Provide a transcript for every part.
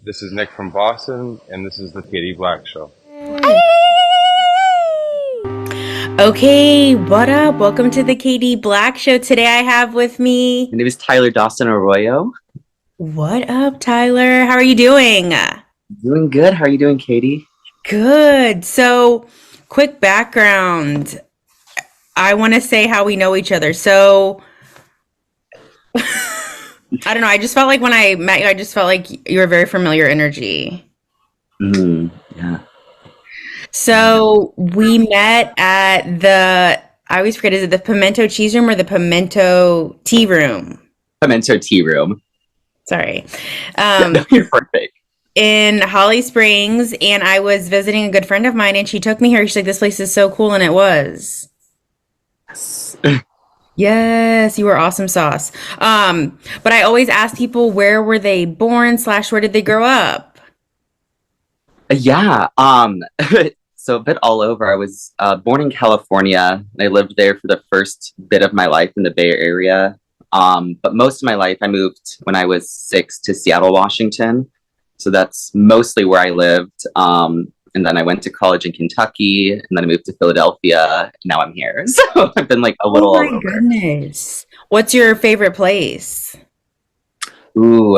This is Nick from Boston, and this is the Katie Black Show. Okay, what up? Welcome to the KD Black Show. Today I have with me. My name is Tyler Dawson Arroyo. What up, Tyler? How are you doing? Doing good. How are you doing, Katie? Good. So, quick background. I want to say how we know each other. So, I don't know. I just felt like when I met you, I just felt like you were very familiar energy. Yeah. So, we met at I always forget, is it the Pimento Cheese Room or the Pimento Tea Room? Pimento Tea Room. Sorry. No, you're perfect. In Holly Springs, and I was visiting a good friend of mine, and she took me here. She's like, "This place is so cool," and it was. Yes. Yes, you were awesome sauce. But I always ask people, where were they born / where did they grow up? Yeah. So a bit all over. I was born in California. And I lived there for the first bit of my life in the Bay Area. But most of my life, I moved when I was 6 to Seattle, Washington. So that's mostly where I lived. And then I went to college in Kentucky, and then I moved to Philadelphia. And now I'm here. So I've been like a little Oh all my over. goodness. What's your favorite place? Ooh,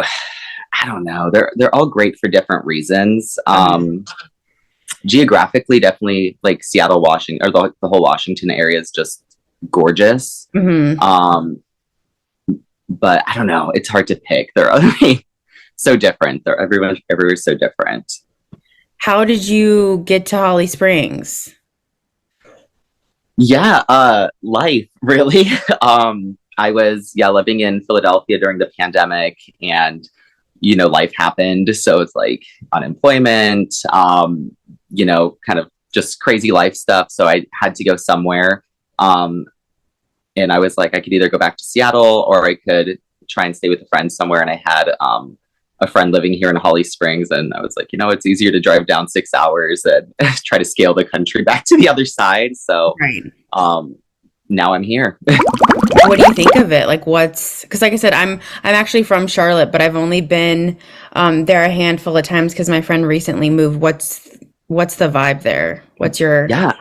I don't know. They're all great for different reasons. Geographically, definitely like Seattle, Washington, or the whole Washington area is just gorgeous. Hmm. But I don't know. It's hard to pick. They're so different. Everywhere's so different. How did you get to Holly Springs? Yeah, life really. I was living in Philadelphia during the pandemic, and life happened. So it's like unemployment, kind of just crazy life stuff. So I had to go somewhere. And I was like, I could either go back to Seattle or I could try and stay with a friend somewhere. And I had a friend living here in Holly Springs, and I was like, it's easier to drive down 6 hours and try to scale the country back to the other side. So Right. now I'm here. What do you think of it? Like, because like I said, I'm actually from Charlotte, but I've only been there a handful of times because my friend recently moved. What's the vibe there? What's your Yeah.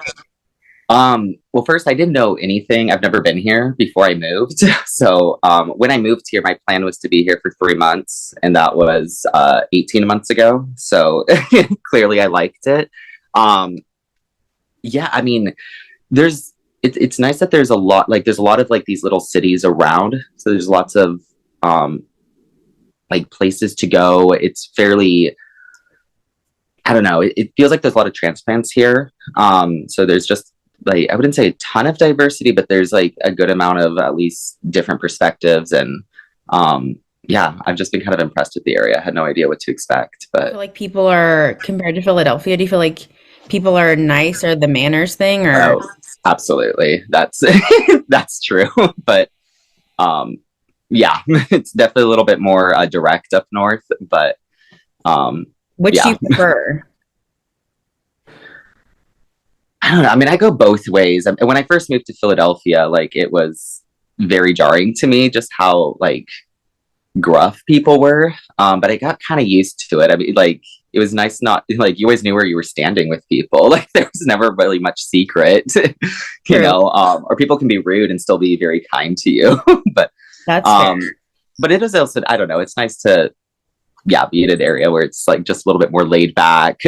Well, first, I didn't know anything. I've never been here before I moved. So when I moved here, my plan was to be here for 3 months, and that was 18 months ago. So clearly I liked it. Yeah, I mean, it's nice that there's a lot of like these little cities around. So there's lots of like places to go. It's fairly, I don't know, it feels like there's a lot of transplants here. So there's just like, I wouldn't say a ton of diversity, but there's like a good amount of at least different perspectives. And yeah, I've just been kind of impressed with the area. I had no idea what to expect, I feel but like people are compared to Philadelphia? Do you feel like people are nice or the manners thing or oh, absolutely. That's that's true. But um yeah, it's definitely a little bit more direct up north, but which do yeah. you prefer? I don't know. I mean, I go both ways. When I first moved to Philadelphia, like it was very jarring to me just how like gruff people were. But I got kind of used to it. I mean, like it was nice not like you always knew where you were standing with people. Like there was never really much secret, True. or people can be rude and still be very kind to you. but That's fair. um, but it is also, I don't know, it's nice to be in an area where it's like just a little bit more laid back,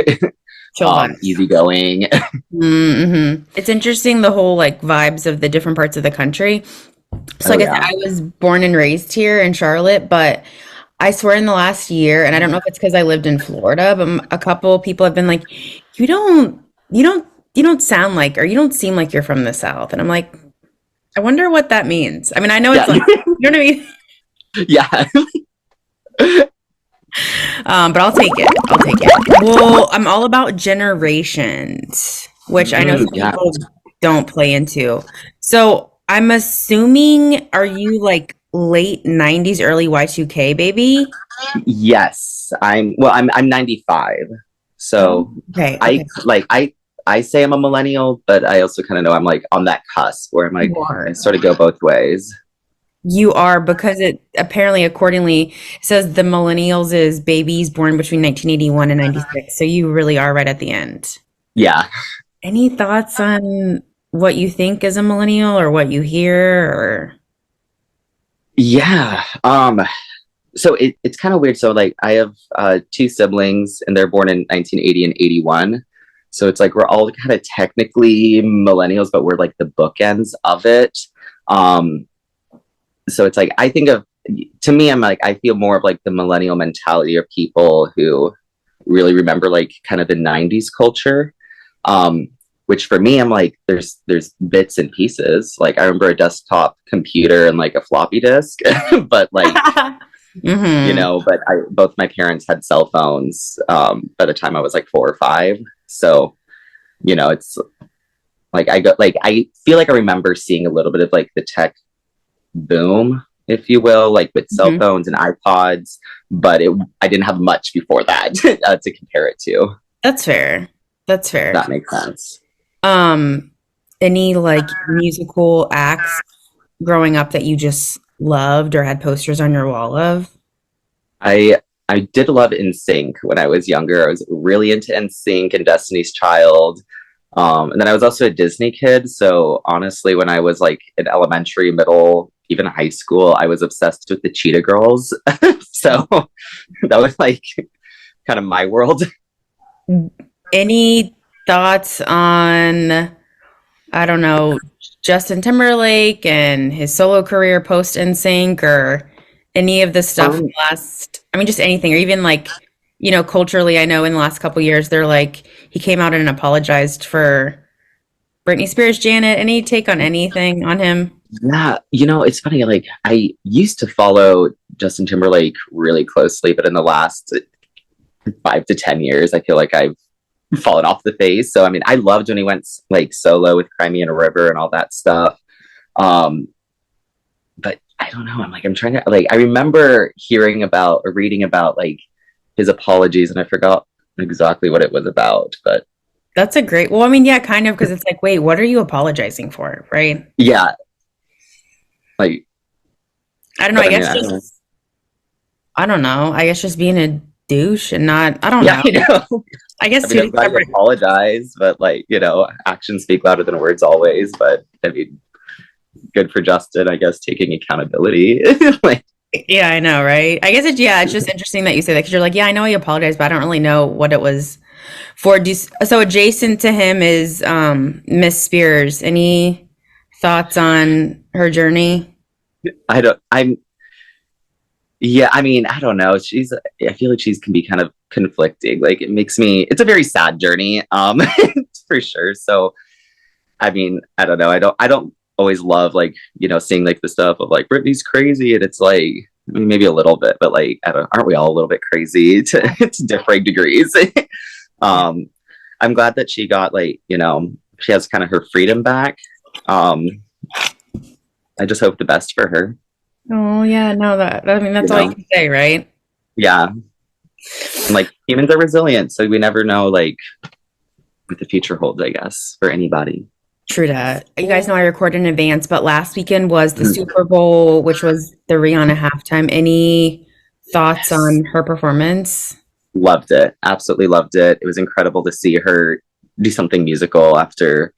Chill vibes. easygoing. Mm-hmm. It's interesting the whole like vibes of the different parts of the country. So Oh like I said, yeah. I was born and raised here in Charlotte, but I swear in the last year, and I don't know if it's because I lived in Florida, but a couple people have been like, you don't, you don't sound like, or you don't seem like you're from the South. And I'm like, I wonder what that means. I mean, I know it's Yeah. like, you know what I mean? Yeah. But I'll take it. I'll take it. Well, I'm all about generations, which I know some Yeah. people don't play into. So I'm assuming, are you like late 90s, early Y2K, baby? Yes. I'm 95. Oh, So okay, I okay. like I say I'm a millennial, but I also kind of know I'm like on that cusp where I'm like You I are. sort of go both ways. You are, because it apparently, accordingly, says the millennials is babies born between 1981 and 96. So you really are right at the end. Yeah. Any thoughts on what you think is a millennial or what you hear or? Yeah. So it's kind of weird. So like I have two siblings and they're born in 1980 and 81. So it's like we're all kind of technically millennials, but we're like the bookends of it. Um, so it's like I think of to me, I'm like I feel more of like the millennial mentality of people who really remember like kind of the 90s culture. Um, which for me, I'm like, there's bits and pieces. Like I remember a desktop computer and like a floppy disk, but like you Mm-hmm. know, but I both my parents had cell phones by the time I was like 4 or 5. So, you know, it's like I feel like I remember seeing a little bit of like the tech boom, if you will, like with cell Hmm. phones and iPods, but I didn't have much before that to compare it to. That's fair. That's fair. That makes sense. Um, any like musical acts growing up that you just loved or had posters on your wall of? I did love NSYNC when I was younger. I was really into NSYNC and Destiny's Child. And then I was also a Disney kid. So honestly, when I was like in elementary, middle, even high school, I was obsessed with the Cheetah Girls. So that was like kind of my world. Any thoughts on, I don't know, Justin Timberlake and his solo career post NSYNC or any of the stuff in Um, the last, I mean, just anything, or even like, culturally, I know in the last couple years, they're like, he came out and apologized for Britney Spears, Janet. Any take on anything on him? yeah, you know, it's funny. Like I used to follow Justin Timberlake really closely, but in the last 5 to 10 years, I feel like I've fallen off the face. So I mean, I loved when he went like solo with Cry Me a River and all that stuff. Um, but I don't know. I'm trying to like I remember hearing about or reading about like his apologies, and I forgot exactly what it was about. But That's a great, well, I mean, yeah, kind of, because it's like, wait, what are you apologizing for, right? yeah, like, I don't know. but I I mean, guess I don't know. just, I don't know. I guess just being a douche and not, I don't Yeah, know. I know. I I guess mean, I'm two glad you separate. apologize, but like, you know, actions speak louder than words always. But I mean, good for Justin, I guess, taking accountability. Like, Yeah, I know, right? I guess yeah, it's just interesting that you say that because you're like, yeah, I know he apologized, but I don't really know what it was for. So adjacent to him is Miss Spears. Any thoughts on her journey? I don't. I'm. Yeah, I mean, I don't know. I feel like she's can be kind of conflicting. Like, it makes me. It's a very sad journey, for sure. So, I mean, I don't know. I don't always love like you know seeing like the stuff of like Britney's crazy, and it's like I mean, maybe a little bit, but like I don't. Aren't we all a little bit crazy to differing degrees? um, I'm glad that she got like you know she has kind of her freedom back. Um, I just hope the best for her. Oh yeah, no, that I mean You that's all you know, can say, right? yeah, and like humans are resilient, so we never know like what the future holds. I guess for anybody. True that. You guys know I record in advance, but last weekend was the Mhm. Super Bowl, which was the Rihanna halftime. Any thoughts Yes. on her performance? Loved it. Absolutely loved it. It was incredible to see her do something musical after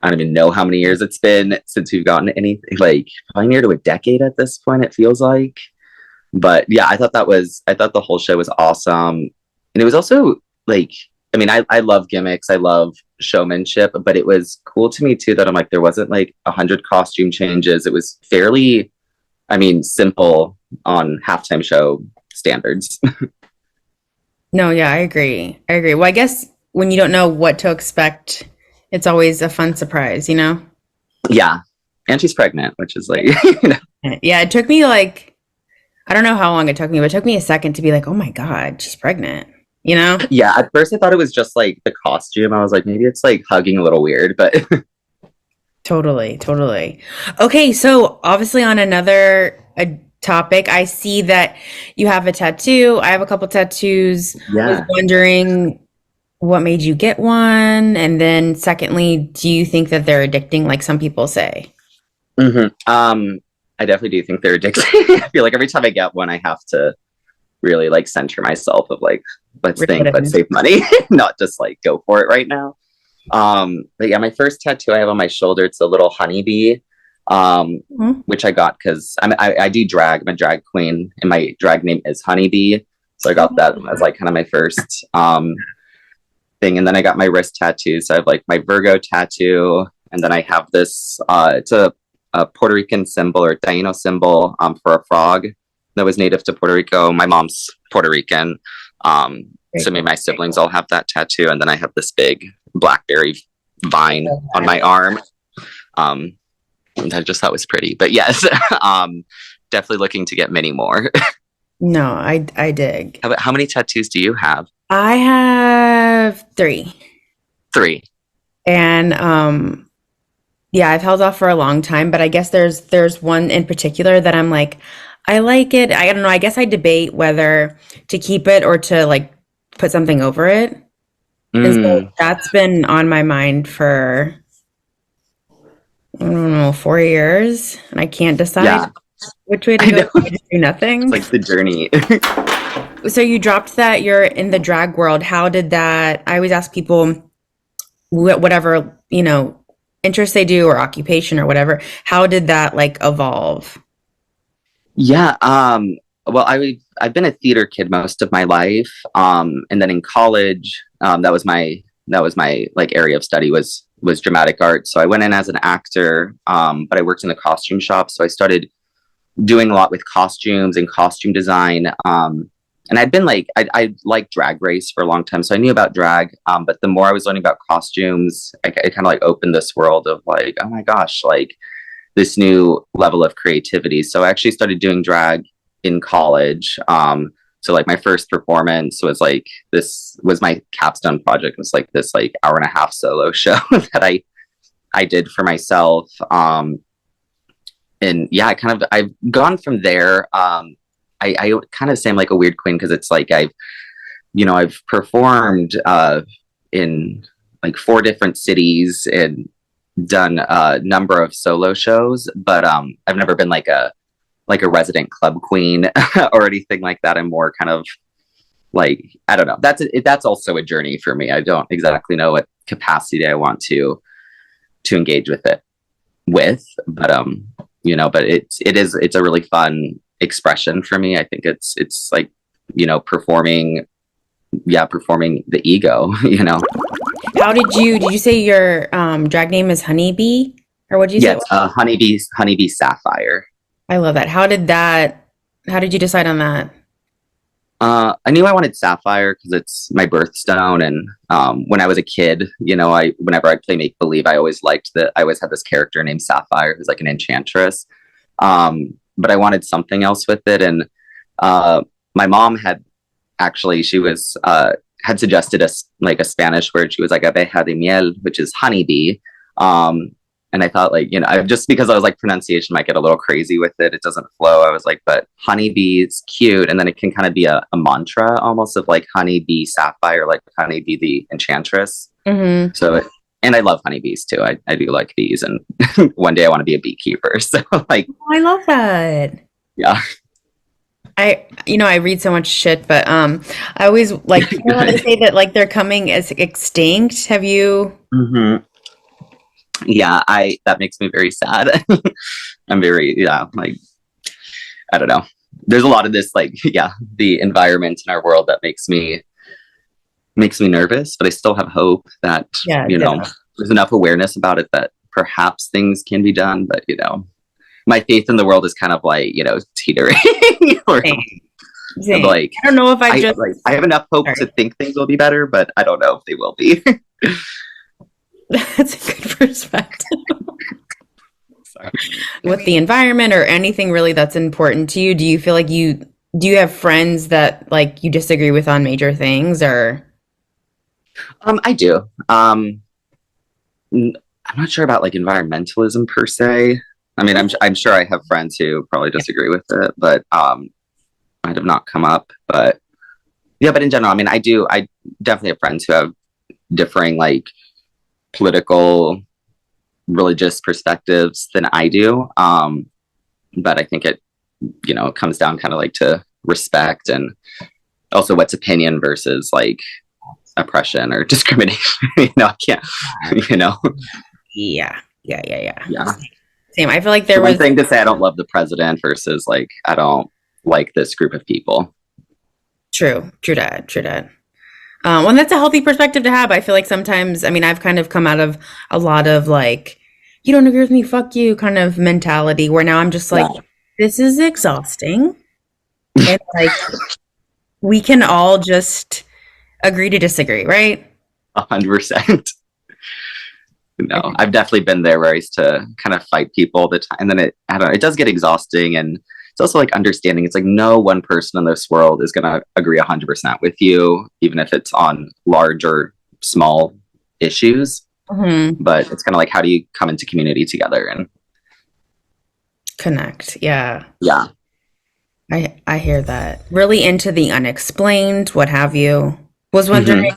I don't even know how many years it's been since we've gotten anything like probably near to a decade at this point, it feels like. But yeah, I thought the whole show was awesome. And it was also like I mean, I love gimmicks, I love showmanship, but it was cool to me too that I'm like there wasn't like 100 costume changes. It was fairly, I mean, simple on halftime show standards. No, yeah, I agree. I agree. Well, I guess when you don't know what to expect, it's always a fun surprise, you know? Yeah. And she's pregnant, which is like, you know, Yeah, it took me like, I don't know how long it took me, but it took me a second to be like, oh my God, she's pregnant, you know? yeah, at first I thought it was just like the costume. I was like, maybe it's like hugging a little weird, but Totally, totally. Okay, so obviously on another topic, I see that you have a tattoo. I have a couple tattoos. Was yeah. wondering what made you get one? And then secondly, do you think that they're addicting like some people say? hmm I definitely do think they're addicting. I feel like every time I get one, I have to really like center myself of like, let's think, let's save money, not just like go for it right now. But yeah, my first tattoo I have on my shoulder, it's a little honeybee, which I got because I do drag. I'm a drag queen, and my drag name is Honeybee. So I got that as like kind of my first thing. And then I got my wrist tattoos. So I have like my Virgo tattoo, and then I have this. It's a Puerto Rican symbol or Taino symbol for a frog that was native to Puerto Rico. My mom's Puerto Rican. So maybe my siblings all have that tattoo. And then I have this big blackberry vine on my arm. I just thought was pretty. But yes, definitely looking to get many more. No, I dig. How many tattoos do you have? I have 3. 3. And yeah, I've held off for a long time, but I guess there's one in particular that I'm like, I like it. I don't know. I guess I debate whether to keep it or to like put something over it. And so that's been on my mind for, I don't know, 4 years, and I can't decide which way to go. I just do nothing. It's like the journey. So you dropped that you're in the drag world. How did that? I always ask people, whatever, interest they do or occupation or whatever, how did that like evolve? Yeah. Well, I've been a theater kid most of my life. And then in college, that was my like area of study was dramatic art. So I went in as an actor, but I worked in the costume shop. So I started doing a lot with costumes and costume design. And I'd been like, I liked Drag Race for a long time. So I knew about drag. But the more I was learning about costumes, it kind of like opened this world of like, oh my gosh, like this new level of creativity. So I actually started doing drag in college. So like my first performance was like, this was my capstone project. It was like this like hour and a half solo show that I did for myself. And yeah, I've gone from there. I kind of seem like a weird queen because it's like I've performed in like 4 different cities and done a number of solo shows, but I've never been like a resident club queen or anything like that. I'm more kind of like, I don't know. That's also a journey for me. I don't exactly know what capacity I want to engage with it with, but but it's a really fun expression for me. I think it's like, performing the ego, How did you say your drag name is Honeybee? Or what did you say? Yes, Honeybee Sapphire. I love that. How did you decide on that? I knew I wanted Sapphire because it's my birthstone, and when I was a kid, whenever I play make believe, I always liked that. I always had this character named Sapphire who's like an enchantress, but I wanted something else with it, and my mom had suggested a Spanish word. She was like abeja de miel, which is honeybee. And I thought just because I was like pronunciation might get a little crazy with it. It doesn't flow. I was like, but honeybee is cute. And then it can kind of be a mantra almost of like honeybee sapphire, like honeybee the enchantress. Mm-hmm. So, and I love honeybees too. I do like bees, and one day I want to be a beekeeper. So like, I love that. Yeah. I read so much shit, but I always like people want to say that like they're coming as extinct. Have you? Mm-hmm. Yeah, that makes me very sad. I'm very, like, I don't know. There's a lot of this, like, the environment in our world that makes me nervous, but I still have hope that, there's enough awareness about it that perhaps things can be done. But, my faith in the world is kind of like, teetering. Same. Like, I don't know if I have enough hope to think things will be better, but I don't know if they will be. That's a good perspective. With the environment or anything really that's important to you, do you feel like do you have friends that like you disagree with on major things, or? I do. I'm not sure about like environmentalism per se. I mean, I'm sure I have friends who probably disagree with it, but might have not come up. But yeah, but in general, I mean, I definitely have friends who have differing like political, religious perspectives than I do. But I think it, comes down kind of like to respect and also what's opinion versus like oppression or discrimination. I can't, you know. Yeah. Yeah. Same. I feel like there So one was thing to say I don't love the president versus like I don't like this group of people. true that. Well, that's a healthy perspective to have. I feel like sometimes, I mean, I've kind of come out of a lot of like, you don't agree with me, fuck you kind of mentality where now I'm just like, Yeah. this is exhausting. And like, we can all just agree to disagree, right? 100%. No, I've definitely been there where I used to kind of fight people all the time. And then I don't know, it does get exhausting. And it's also like understanding it's like no one person in this world is going to agree 100% with you, even if it's on large or small issues. Mm-hmm. But it's kind of like, how do you come into community together and Connect. Yeah. yeah. I hear that. Really into the unexplained, what have you. Was wondering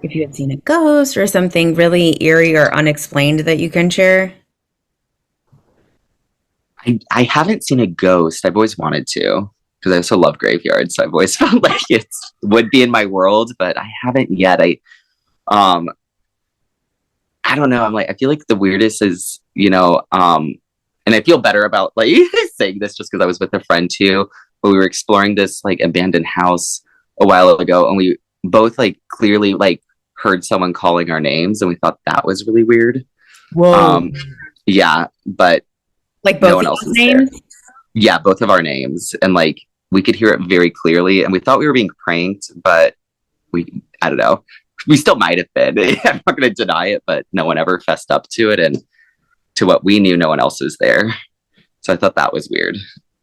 if you had seen a ghost or something really eerie or unexplained that you can share. I haven't seen a ghost. I've always wanted to because I also love graveyards. So I've always felt like it would be in my world, but I haven't yet. Um I don't know. I'm like I feel like the weirdest is and I feel better about like saying this just because I was with a friend too, but we were exploring this like abandoned house a while ago, and we both like clearly like heard someone calling our names, and we thought that was really weird. Whoa. Yeah, but Like no both one of else those was there. names? Yeah, both of our names, and like we could hear it very clearly, and we thought we were being pranked, but I don't know. We still might have been. I'm not going to deny it, but no one ever fessed up to it, and to what we knew, no one else was there. So I thought that was weird.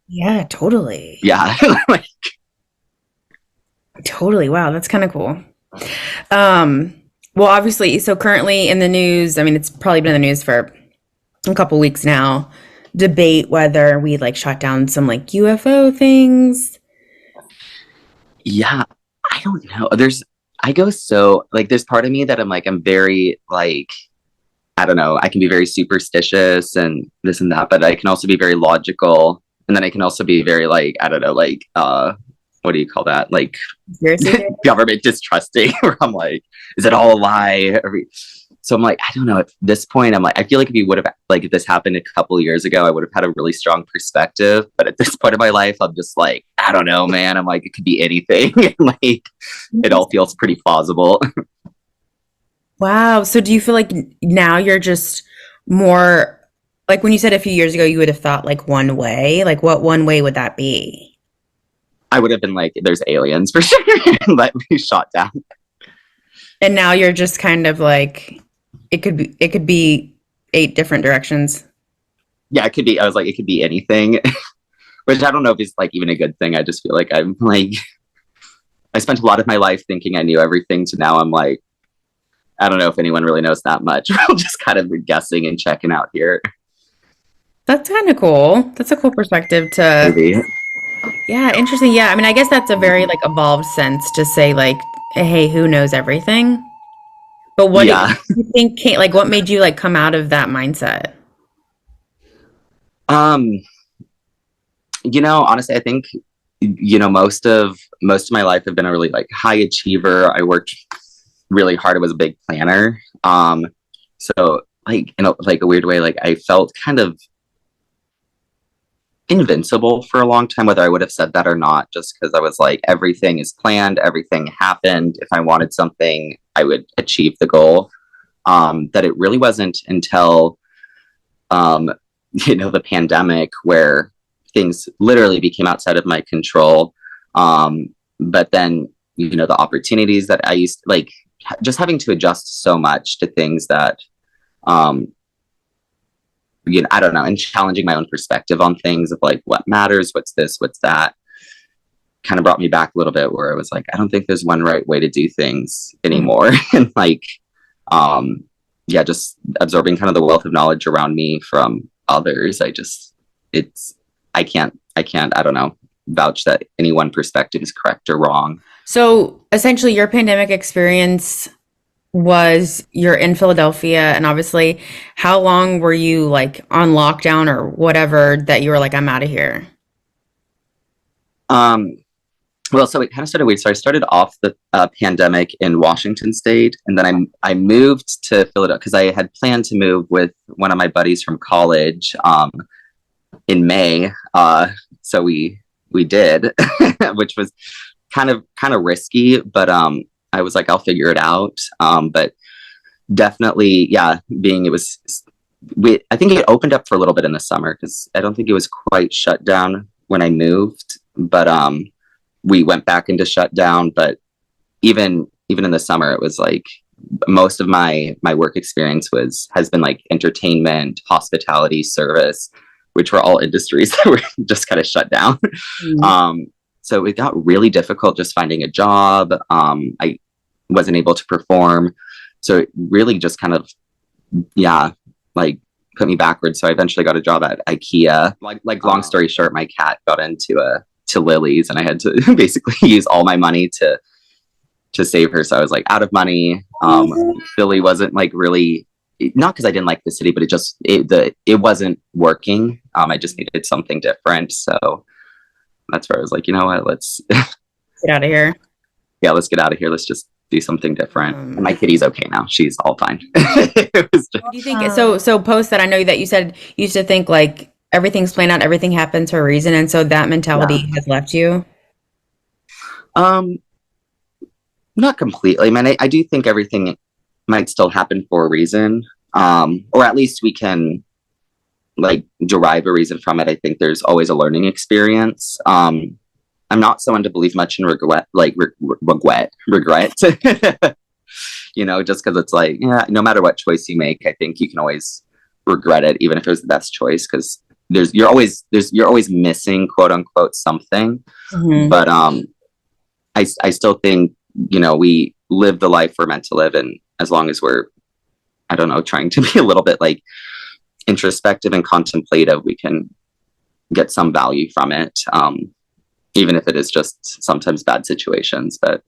Yeah, totally. Yeah. Like, Totally. Wow, that's kind of cool. Well, obviously, so currently in the news, I mean, it's probably been in the news for a couple weeks now, debate whether we like shot down some like UFO things. yeah, I don't know. There's part of me that I'm very like, I don't know, I can be very superstitious and this and that, but I can also be very logical. And then I can also be very like, I don't know, like, what do you call that? Like Seriously? government distrusting, where I'm like, is it all a lie? So I'm like, I don't know. At this point, I'm like, I feel like if you would have like if this happened a couple of years ago, I would have had a really strong perspective. But at this point of my life, I'm just like, I don't know, man. I'm like, it could be anything. Like, it all feels pretty plausible. Wow. So do you feel like now you're just more like when you said a few years ago you would have thought like one way, like what one way would that be? I would have been like, there's aliens for sure, and let me shot down. And now you're just kind of like it could be eight different directions. Yeah, it could be. I was like, it could be anything, which I don't know if it's like even a good thing. I just feel like I'm like, I spent a lot of my life thinking I knew everything. To now, I'm like, I don't know if anyone really knows that much. I'm just kind of guessing and checking out here. That's kind of cool. That's a cool perspective to, Maybe. yeah, interesting. Yeah, I mean, I guess that's a very like evolved sense to say like, hey, who knows everything? But what do Yeah. you think like what made you like come out of that mindset? Um, Honestly, I think most of my life I've been a really like high achiever. I worked really hard. I was a big planner. So like in like a weird way, like I felt kind of invincible for a long time, whether I would have said that or not, just because I was like, everything is planned, everything happened. If I wanted something, I would achieve the goal. That it really wasn't until um, the pandemic where things literally became outside of my control. But then, the opportunities that I used like just having to adjust so much to things that um I don't know, and challenging my own perspective on things of like what matters, what's this, what's that, kind of brought me back a little bit where I was like, I don't think there's one right way to do things anymore. And like, yeah, just absorbing kind of the wealth of knowledge around me from others. It's, I don't know, vouch that any one perspective is correct or wrong. So essentially, your pandemic experience was you're in Philadelphia, and obviously, how long were you like on lockdown or whatever that you were like, I'm out of here? Um, well, so it kind of started weird. So I started off the pandemic in Washington State, and then I moved to Philadelphia because I had planned to move with one of my buddies from college in May. So we did, which was kind of risky, but I was like, I'll figure it out. But definitely, yeah, being it was I think it opened up for a little bit in the summer because I don't think it was quite shut down when I moved, but we went back into shutdown. But even in the summer, it was like most of my work experience has been like entertainment, hospitality, service, which were all industries that were just kind of shut down. Mm. So it got really difficult just finding a job. I wasn't able to perform. So it really just kind of, yeah, like put me backwards. So I eventually got a job at IKEA. Like long story short, my cat got into to Lily's, and I had to basically use all my money to save her. So I was like out of money. Philly wasn't like really, not because I didn't like the city, but it wasn't working. I just needed something different. So that's where I was like, you know what, let's get out of here. Yeah, let's get out of here. Let's just do something different. And my kitty's okay now. She's all fine. Do you think so post that? I know that you said you used to think like everything's planned out, everything happens for a reason, and so that mentality has left you. Not completely. I mean, I do think everything might still happen for a reason, or at least we can like derive a reason from it. I think there's always a learning experience. I'm not someone to believe much in regret, you know, just because it's like, yeah, no matter what choice you make, I think you can always regret it, even if it was the best choice, because you're always missing, quote unquote, something. Mm-hmm. But I still think, you know, we live the life we're meant to live, and as long as we're, I don't know, trying to be a little bit like introspective and contemplative, we can get some value from it. Even if it is just sometimes bad situations. But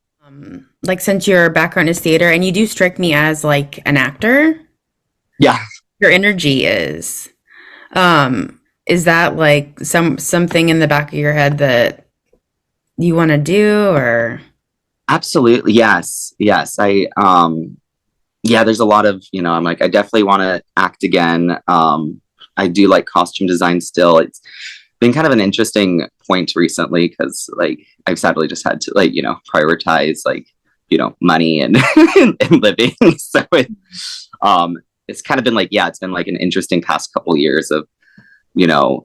like, since your background is theater and you do strike me as like an actor, yeah, your energy is that like something in the back of your head that you want to do? Or absolutely, yes. I there's a lot of, you know, I'm like, I definitely want to act again. I do like costume design still. It's been kind of an interesting point recently because like I've sadly just had to, like, you know, prioritize like, you know, money and and living. So it's kind of been like, yeah, it's been like an interesting past couple years of, you know,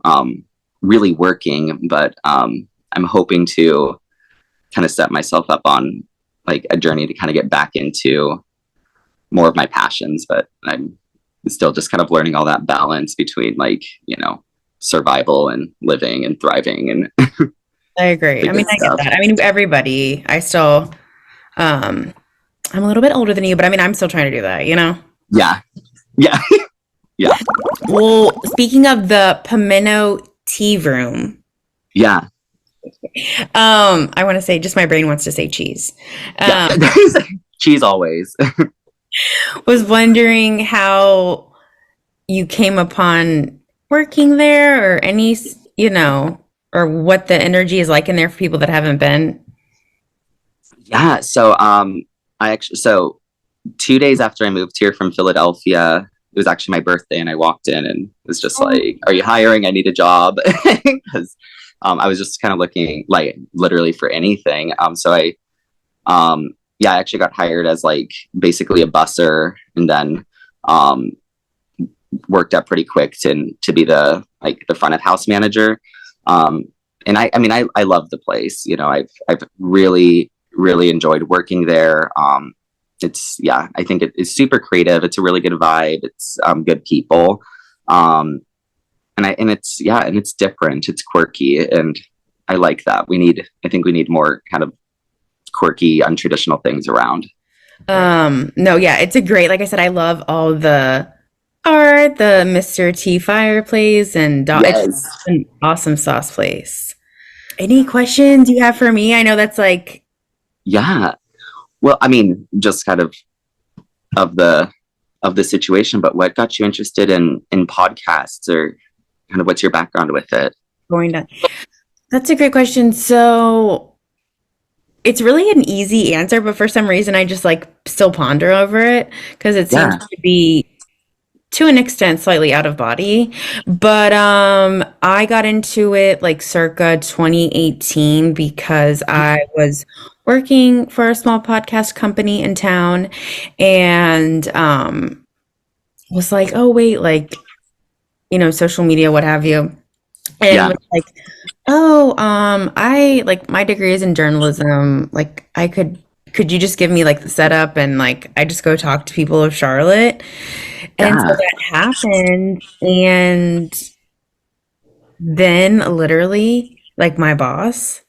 really working, but I'm hoping to kind of set myself up on like a journey to kind of get back into more of my passions. But I'm still just kind of learning all that balance between like, you know, survival and living and thriving. And I agree. I mean, I get that. I mean, everybody, I still, I'm a little bit older than you, but I mean, I'm still trying to do that, you know? Yeah. Well, speaking of the Pimento Tea Room. Yeah. I want to say, just my brain wants to say cheese. Cheese always. Was wondering how you came upon working there, or any, you know, or what the energy is like in there for people that haven't been. Yeah. So so 2 days after I moved here from Philadelphia, it was actually my birthday, and I walked in and was just like, are you hiring? I need a job. Because I was just kind of looking like literally for anything. So I actually got hired as like basically a busser, and then worked up pretty quick to be the front of house manager. And I mean, I love the place, you know, I've really, really enjoyed working there. I think it's super creative. It's a really good vibe. It's good people. And it's different. It's quirky, and I like that. I think we need more kind of quirky, untraditional things around. No, yeah, it's a great, like I said, I love all the art, the Mr. T fireplace, and yes. It's an awesome sauce place. Any questions you have for me? I know that's like, yeah. Well, I mean, just kind of of the situation, but what got you interested in podcasts, or kind of what's your background with it? Going to, that's a great question. So it's really an easy answer, but for some reason I just like still ponder over it because it seems Yeah. to be to an extent slightly out of body. But I got into it like circa 2018 because I was working for a small podcast company in town and was like, oh wait, like, social media, what have you. And Yeah. was like, oh, I like my degree is in journalism. Like could you just give me like the setup and like I just go talk to people of Charlotte? And so Yeah. that happened. And then literally, like my boss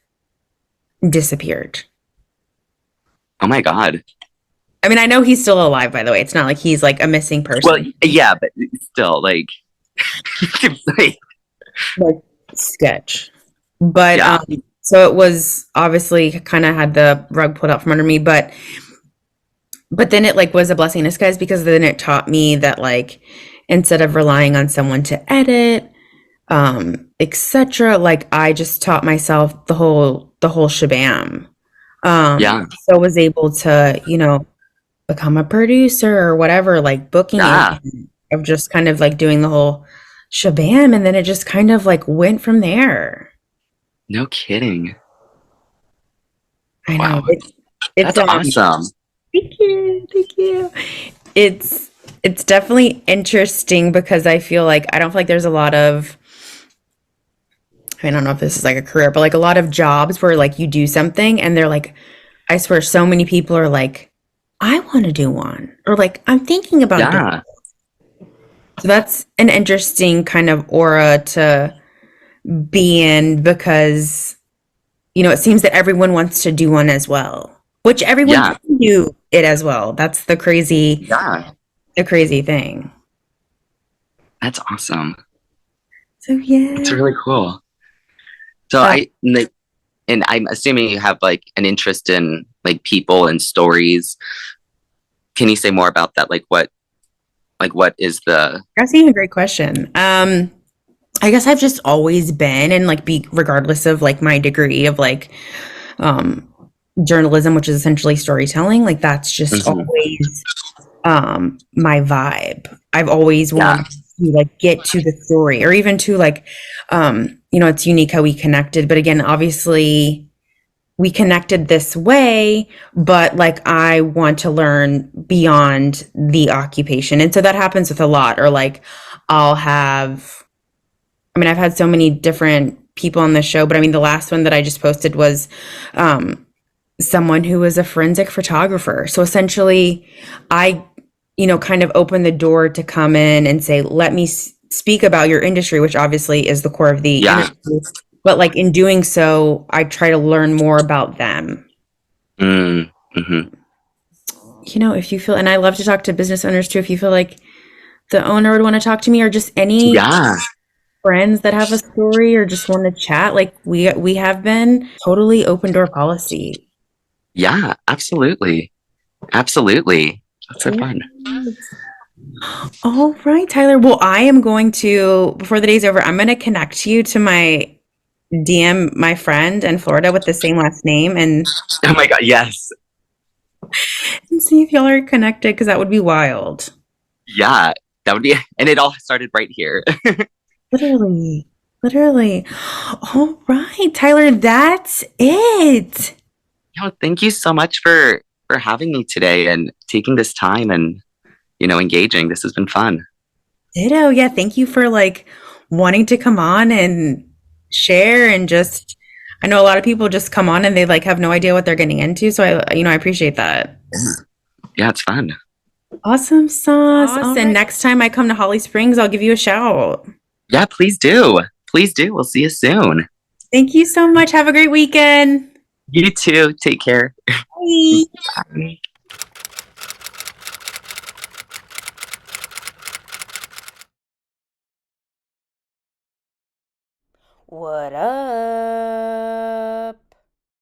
disappeared. Oh my God. I mean, I know he's still alive, by the way. It's not like he's like a missing Well, person. yeah, but still, like, like, Like sketch. But yeah, so it was obviously kind of had the rug pulled out from under me, but then it like was a blessing in disguise because then it taught me that like instead of relying on someone to edit, etc., like I just taught myself the whole shabam. yeah, So was able to, become a producer or whatever, like booking yeah. agent of just kind of like doing the whole shabam, and then it just kind of like went from there. No kidding. I know Wow, it's that's awesome. thank you, thank you. It's it's definitely interesting because I feel like I don't feel like there's a lot of I don't know if this is like a career, but like a lot of jobs where like you do something and they're like, I swear so many people are like, I want to do one, or like I'm thinking about doing. Yeah, So that's an interesting kind of aura to be in because it seems that everyone wants to do one as well, which everyone yeah, can do it as well. That's yeah. the crazy thing. That's awesome. So It's yeah. really cool. So Uh, and I'm assuming you have like an interest in like people and stories. Can you say more about that? What is the? That's a great question. I guess I've just always been and like be regardless of like my degree of like um journalism, which is essentially storytelling, like that's just Mhm. always my vibe. I've always Yeah, wanted to like get to the story or even to like it's unique how we connected, but again, obviously we connected this way, but like I want to learn beyond the occupation. And so that happens with a lot, or like I'll have I mean, I've had so many different people on the show, but I mean, the last one that I just posted was um, someone who was a forensic photographer. So essentially, I, kind of opened the door to come in and say, let me speak about your industry, which obviously is the core of the yeah. interview. But like in doing so, I try to learn more about them. Mm-hmm. If you feel, and I love to talk to business owners too, if you feel like the owner would want to talk to me or just any Yeah, friends that have a story or just want to chat, like we have been totally open door policy. yeah. Absolutely, absolutely. That's so fun. All right, Tyler. Well, I am going to, before the day's over, I'm going to connect you to my DM, my friend in Florida with the same last name, Oh my God, yes. and see if y'all are connected because that would be wild. Yeah, that would be, and it all started right here. Literally, literally. All right, Tyler, that's it. Thank you so much for having me today and taking this time and engaging. This has been fun. Ditto. Yeah, thank you for like wanting to come on and share and just I know a lot of people just come on and they like have no idea what they're getting into. So I appreciate that. Yeah, it's fun. Awesome sauce. And next time I come to Holly Springs, I'll give you a shout. Yeah, please do. Please do. We'll see you soon. Thank you so much. Have a great weekend. You too. Take care. Bye. Bye. What up?